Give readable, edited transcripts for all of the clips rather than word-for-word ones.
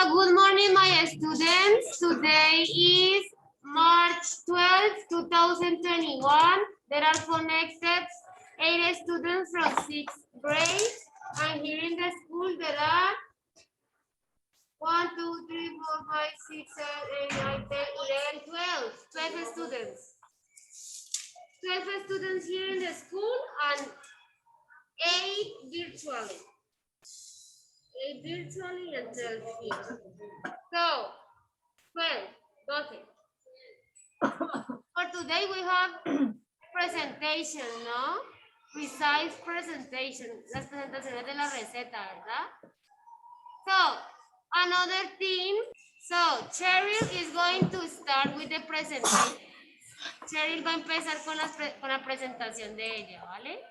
Good morning, my students. Today is March 12th, 2021. There are connected 8 students from 6th grade. And here in the school, there are 1, 2, 3, 4, 5, 6, 7, 8, 9, 10, 11, 12 students. 12 students here in the school and 8 virtually. 8 virtually and 12 here. So, 12, 12. For today we have presentation, ¿no? Precise presentation. Las presentaciones de la receta, ¿verdad? So, another thing. So, Cheryl is going to start with the presentation. Cheryl va a empezar con la presentación de ella, ¿vale?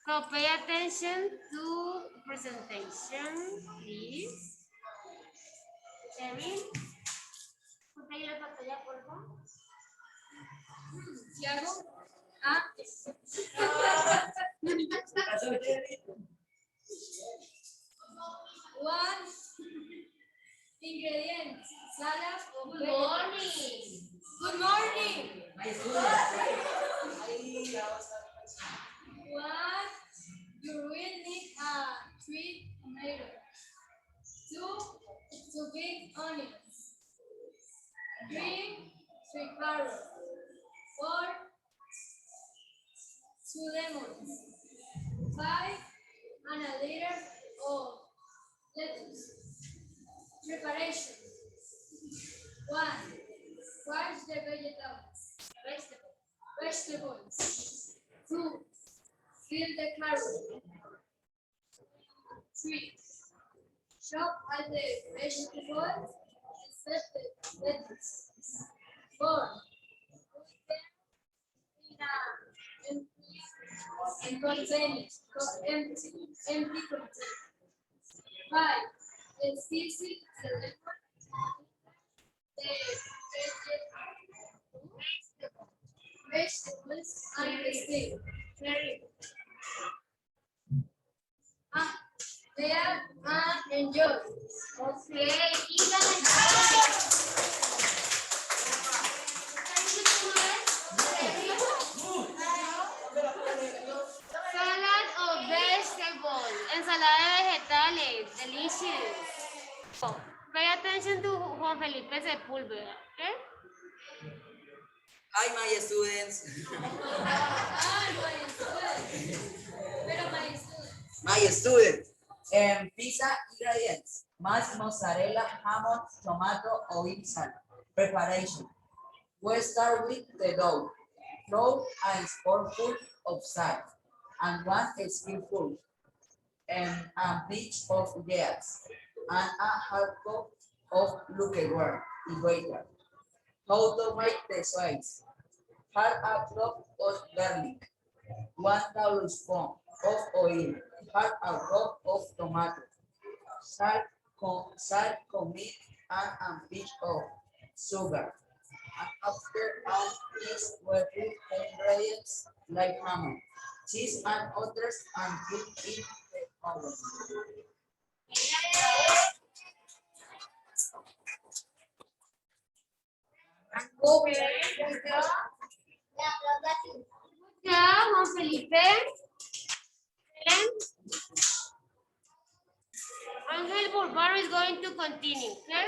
So, pay attention to presentation, please. Cheryl, ¿puedo ir la pantalla, por favor? Tiago. One ingredients. Salad of Good morning. Good morning. One, you will need 3 tomatoes, 2 big onions, 3 carrots, 4 2 lemons, 5 and a liter of lettuce. Preparation. 1. Wash the vegetables. 2. Fill the carrot. 3. Chop all the vegetables and set the lettuce. 4. Put them in empty container. 5. Season the lemon, the vegetables and the steak. There and enjoy. Okay, salad of vegetables, ensalada de vegetales, delicious. So, pay attention to Juan Felipe Sepúlveda, okay? Hi, my students. My students. Pizza ingredients. Mashed mozzarella, hamon, tomato, olive salt. Preparation. We start with the dough. Flour a spoonful of salt and 1 spoonful a pinch of gas and a half cup of lukewarm water. How to make the sauce? Half a clove of garlic, 1 tablespoon of oil, half a cup of tomato, salt, commit, and a pinch of sugar. And after all these were ingredients like ham, cheese, and others, and put in the oven. Okay, good job. Good job, Juan Felipe. Angel Bourbaro is going to continue, okay?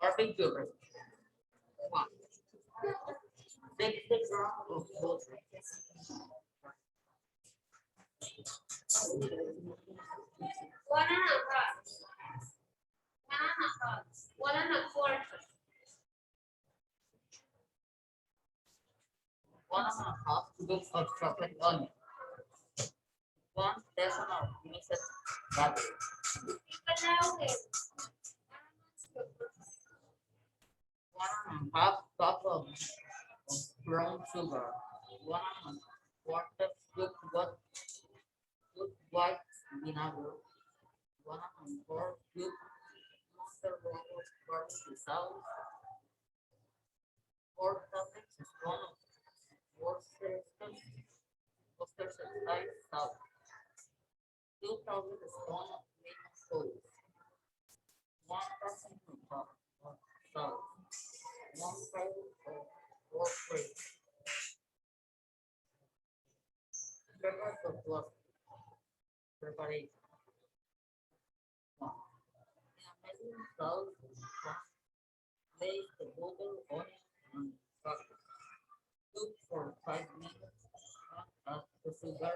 Perfect good. 1. Take the ground of both. 1.5. 1.5 cups of chocolate onion. 1 teaspoon of mixed butter. 1 half cup of brown sugar, 1 1/4 good white vinegar, 1 4 cube monster barbecue sauce, 4 tablespoons of Worcestershire sauce, 2 tablespoons of lemon sauce, 1 tablespoon of salt, 1 of pork pepper for blood preparation. 1. In a medium sauce, place the butter, onion, and garlic. Cook for 5 minutes. Add the sugar,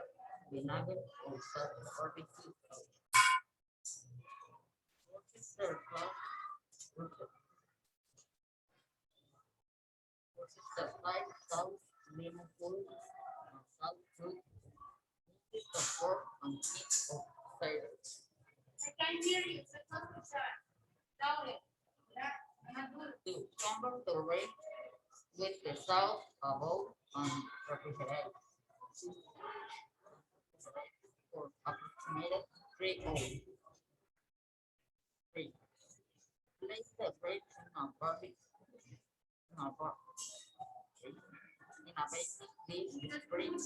vinegar, or salt barbecue sauce. Worcester sauce, Worcestershire sauce, lemon juice, and salt fruit. Mix the pork and meat of cider. I can hear you. Se puede escuchar. Louder. To cover the range with the sauce above and refrigerate for approximately 3 hours. 3. Place the bread in a baking dish spritz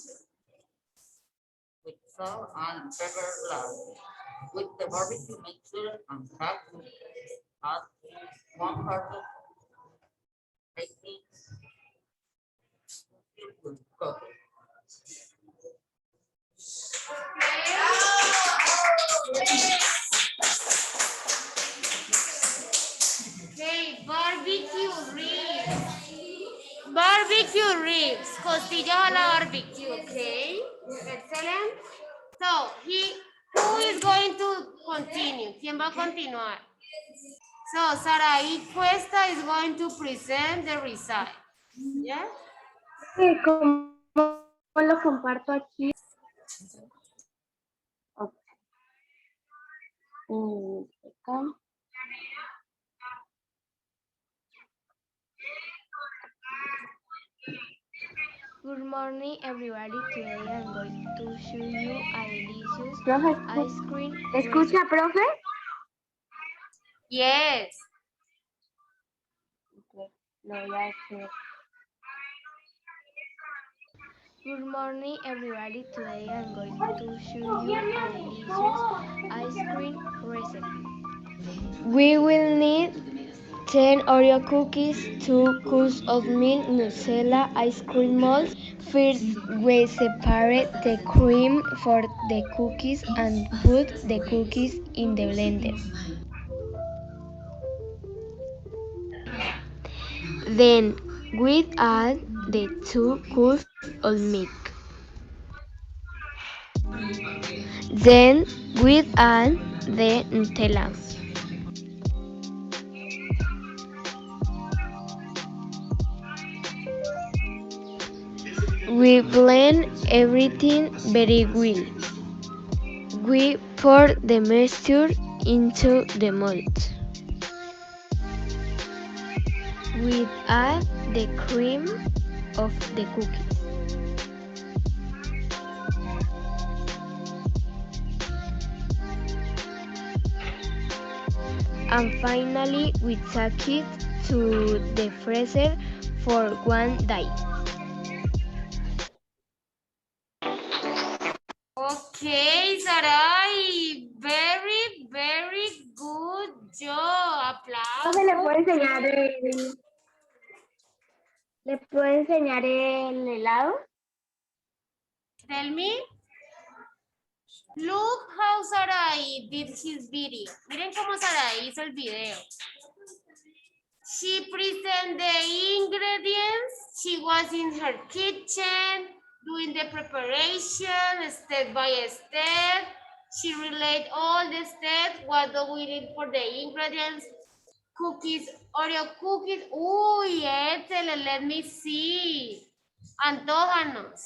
with salt and pepper last. With the barbecue mixture and half add 1 part of baking with coffee. Okay, barbecue ribs. Barbecue ribs. Costillas a la barbecue, okay? Excellent. So, who is going to continue? ¿Quién va a continuar? So, Saraí Cuesta is going to present the result. Yeah? Sí, ¿cómo lo comparto aquí? Ok. Acá. Good morning, everybody. Today I'm going to show you a delicious Profe, ice cream ¿escucha, profe? Yes. Ok, lo voy a hacer. Good morning, everybody. Today I'm going to show you a delicious ice cream recipe. We will need 10 Oreo cookies, 2 cups of milk, Nutella ice cream molds. First, we separate the cream for the cookies and put the cookies in the blender. Then we add the 2 cups of milk. Then we add the Nutella. We blend everything very well. We pour the mixture into the mold. We add the cream of the cookies. And finally, we take it to the freezer for 1 day. Okay, Sarai. Very, very good job. Profe, ¿le puedo Aplausos. enseñar el helado? Tell me. Look how Sarai did his video. Miren cómo Sarai hizo el video. She presented the ingredients. She was in her kitchen doing the preparation step by step. She relayed all the steps. What do we need for the ingredients? Cookies, Oreo cookies. Uy, excellent. Let me see. Antójanos.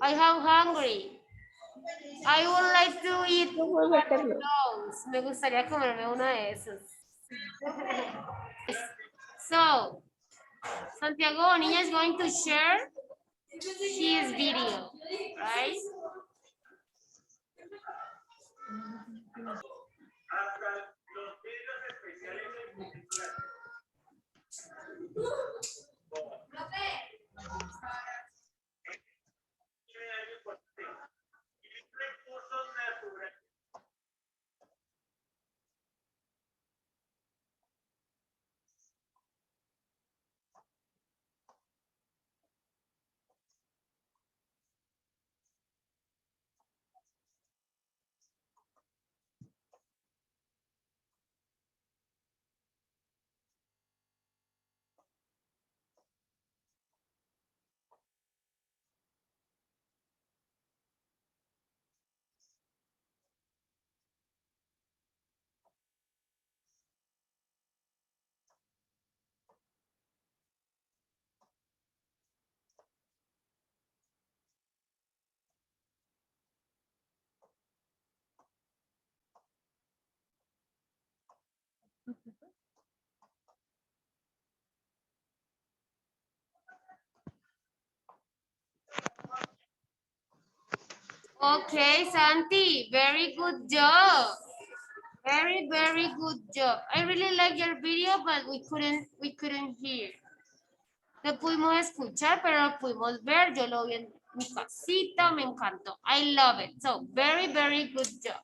I am hungry. I would like to eat No puedo one of meterlo. those. Me gustaría comerme uno de esos. So, Santiago Bonilla is going to share his video, right? Okay, Santi, very good job. Very, very good job. I really like your video, but we couldn't hear. Lo pudimos escuchar, pero lo pudimos ver. Yo lo vi en mi casita, me encantó. I love it. So, very, very good job.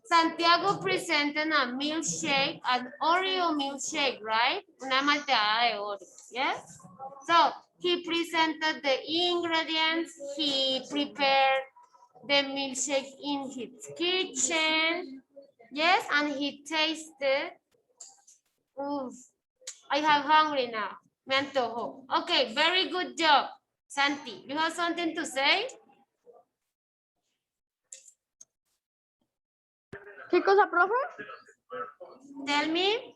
Santiago presented a milkshake, an Oreo milkshake, right? Una malteada de Oreo, yes? So, he presented the ingredients, he prepared the milkshake in his kitchen, yes, and he tasted. Oof, I have hungry now. Me antojo. Okay, very good job, Santi. You have something to say? ¿Qué cosa, profe? Tell me.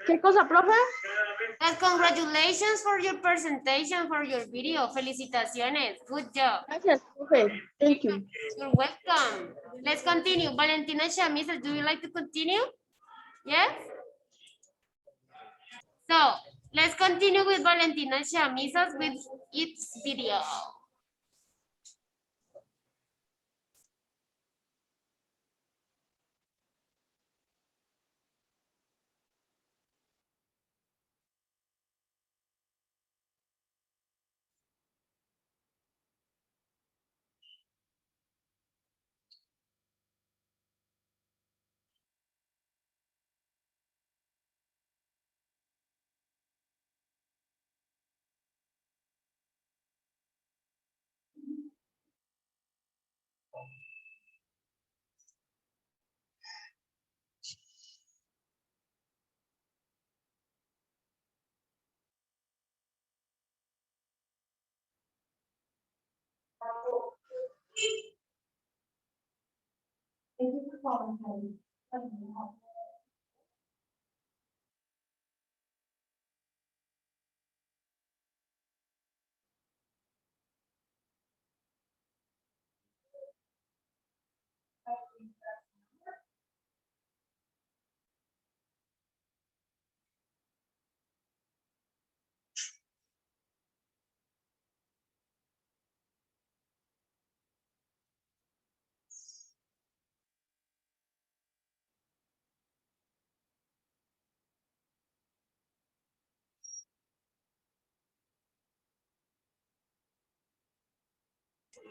¿Qué cosa, profe? And congratulations for your presentation, for your video. Felicitaciones. Good job. Gracias, profe. Thank you. You're welcome. Let's continue. Valentina Chamisa, do you like to continue? Yes? So, let's continue with Valentina Chamisas with its video.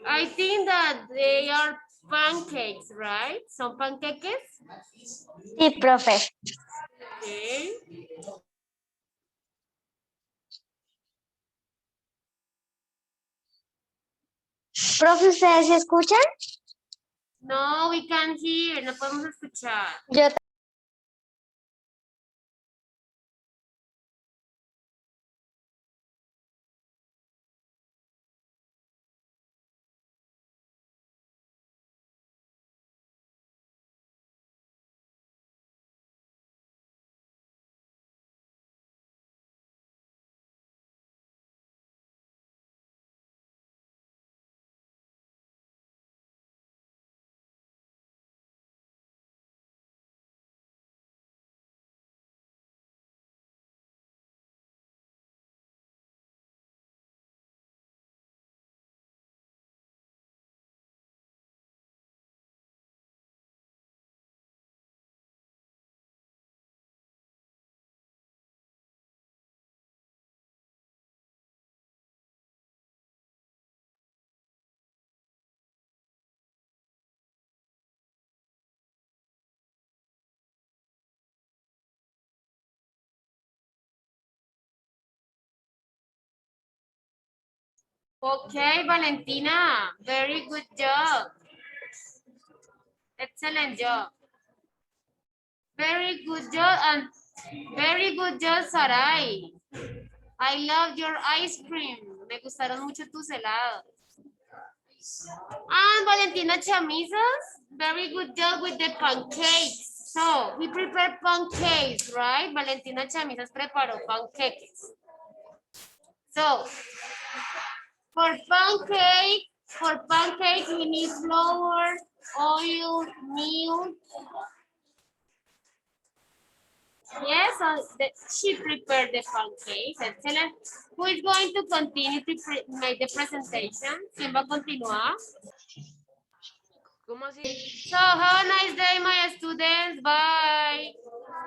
I think that they are pancakes, right? Some pancakes? Sí, profe. Okay. Profe, ¿ustedes se escuchan? No, we can't hear. No podemos escuchar. Yo Okay, Valentina, very good job. Excellent job. Very good job and very good job, Sarai. I love your ice cream. Me gustaron mucho tus helados. And Valentina Chamisas, very good job with the pancakes. So, we prepare pancakes, right? Valentina Chamisas preparó pancakes. So, for pancakes, we need flour, oil, milk. Yes, she prepared the pancakes. Excellent. Who is going to continue to make the presentation? ¿Quién va a continuar? ¿Cómo así? So, have a nice day, my students. Bye.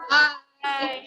Bye.